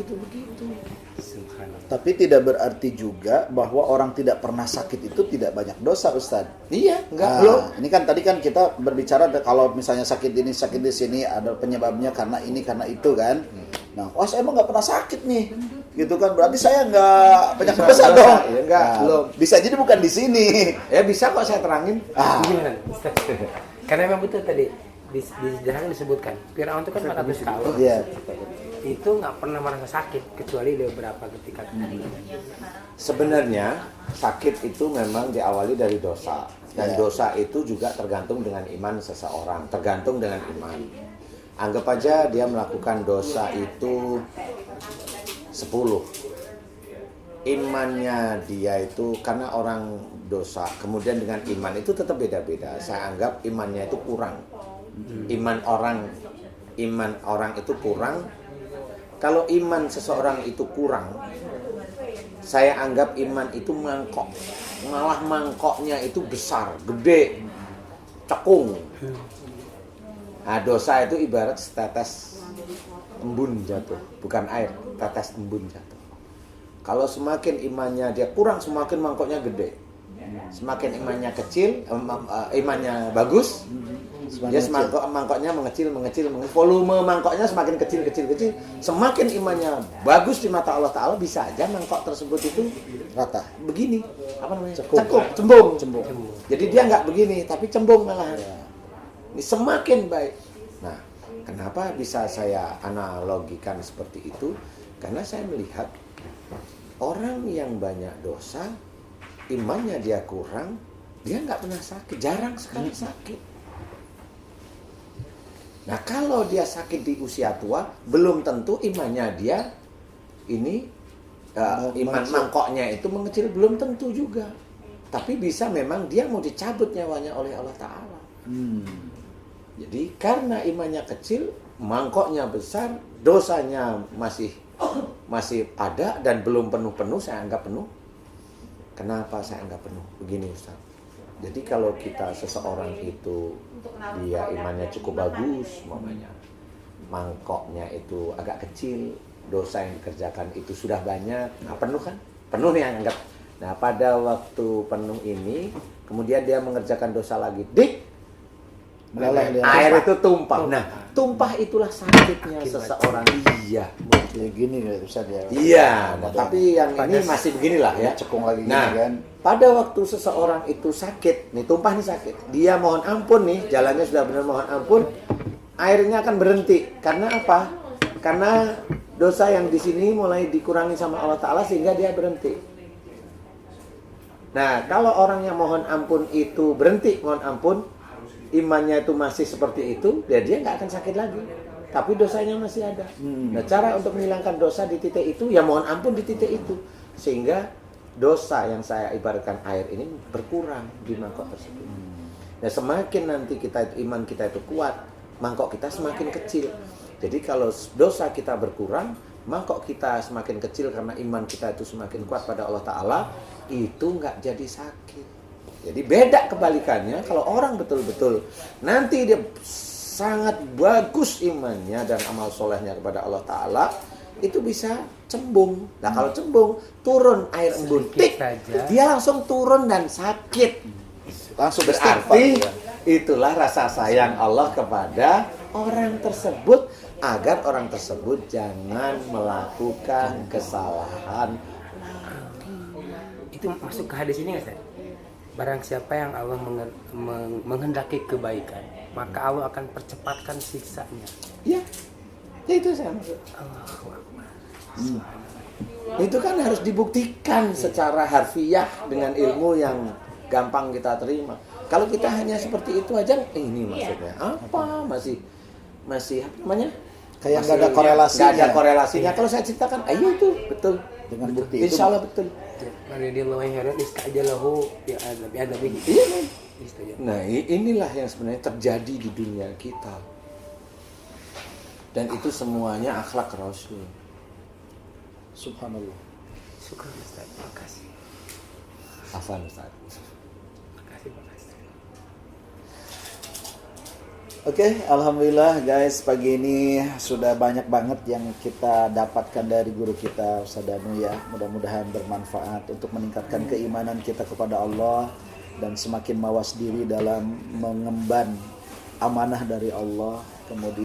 itu begitu. Tapi tidak berarti juga bahwa orang tidak pernah sakit itu tidak banyak dosa, Ustaz. Iya, enggak Nah, belum. ini kan tadi kan kita berbicara kalau misalnya sakit ini, sakit di sini, ada penyebabnya karena ini, karena itu kan. Nah, wah saya emang nggak pernah sakit nih, gitu kan. Berarti saya nggak banyak Bisa dosa dosa, dong. ya, enggak, belum. Bisa jadi bukan di sini. Ya bisa kok saya terangin. Gimana? Karena memang betul tadi di sejarah disebutkan Firaun itu kan 400 tahun. Iya. Itu nggak pernah merasa sakit kecuali beberapa ketika. Sebenarnya sakit itu memang diawali dari dosa. Dan dosa itu juga tergantung dengan iman seseorang, tergantung dengan iman. Anggap aja dia melakukan dosa itu 10. Imannya dia itu, karena orang dosa, kemudian dengan iman itu tetap beda-beda. Saya anggap imannya itu kurang. Iman orang itu kurang. Kalau iman seseorang itu kurang, saya anggap iman itu mangkok. Malah mangkoknya itu besar, gede, cekung. Nah, dosa itu ibarat setetes embun jatuh, bukan air, tetes embun jatuh. Kalau semakin imannya dia kurang, semakin mangkoknya gede. Semakin imannya kecil, imannya bagus, dia mangkoknya mengecil. Volume mangkoknya semakin kecil. Semakin imannya bagus di mata Allah Ta'ala, bisa aja mangkok tersebut itu Rata. begini, apa namanya? Cembung. Jadi dia nggak begini, tapi cembung malah. Ini semakin baik. Nah, kenapa bisa saya analogikan seperti itu? Karena saya melihat orang yang banyak dosa, imannya dia kurang, dia nggak pernah sakit, jarang sekali sakit. Nah, kalau dia sakit di usia tua, belum tentu imannya dia ini iman mangkoknya itu mengecil, belum tentu juga. Tapi bisa memang dia mau dicabut nyawanya oleh Allah Ta'ala. Jadi karena imannya kecil, mangkoknya besar, dosanya masih ada dan belum penuh-penuh, saya anggap penuh. Kenapa saya anggap penuh? Begini Ustaz. Jadi kalau kita seseorang itu dia imannya cukup bagus, umpamanya mangkoknya itu agak kecil, dosa yang dikerjakan itu sudah banyak, nah penuh kan? Penuh nih yang anggap. Nah pada waktu penuh ini, kemudian dia mengerjakan dosa lagi, air itu tumpah. Nah, tumpah itulah sakitnya seseorang. Iya. Kayak gini ya Ustaz ya. Iya, nah, tapi yang ini masih beginilah ya. Cekung lagi Nah, gini kan. pada waktu seseorang itu sakit, nih tumpah nih sakit. Dia mohon ampun nih, jalannya sudah benar mohon ampun, airnya akan berhenti. Karena apa? Karena dosa yang di sini mulai dikurangi sama Allah Ta'ala sehingga dia berhenti. Nah, kalau orang yang mohon ampun itu berhenti mohon ampun, imannya itu masih seperti itu, dia nggak akan sakit lagi. Tapi dosanya masih ada. Nah, cara untuk menghilangkan dosa di titik itu, ya mohon ampun di titik itu. Sehingga dosa yang saya ibaratkan air ini berkurang di mangkok tersebut. Nah, semakin nanti iman kita itu kuat, mangkok kita semakin kecil. Jadi kalau dosa kita berkurang, mangkok kita semakin kecil karena iman kita itu semakin kuat pada Allah Ta'ala, itu nggak jadi sakit. Jadi beda kebalikannya, kalau orang betul-betul nanti dia sangat bagus imannya dan amal solehnya kepada Allah Ta'ala, itu bisa cembung. Nah kalau cembung, turun air embun, dia langsung turun dan sakit. Langsung berarti itulah rasa sayang Allah kepada orang tersebut, agar orang tersebut jangan melakukan kesalahan. Itu masuk ke hadis ini nggak Ustaz? Barang siapa yang Allah menghendaki kebaikan, maka Allah akan percepatkan siksanya. Ya itu saya maksud. Itu kan harus dibuktikan secara harfiah dengan ilmu yang gampang kita terima. Kalau kita hanya seperti itu aja, ini maksudnya apa? Masih apa namanya? Kayak nggak ada korelasinya. Nggak ada korelasinya. Kalau saya ceritakan, ayo itu betul. Dengan bukti itu. Insya Allah betul. Iya. Nah, inilah yang sebenarnya terjadi di dunia kita. Dan itu semuanya akhlak Rasul. Subhanallah. Syukur Ustaz, makasih. Afwan Ustaz. Makasih. Oke, alhamdulillah guys, pagi ini sudah banyak banget yang kita dapatkan dari guru kita Ustaz Danu ya. Mudah-mudahan bermanfaat untuk meningkatkan keimanan kita kepada Allah dan semakin mawas diri dalam mengemban amanah dari Allah. Kemudian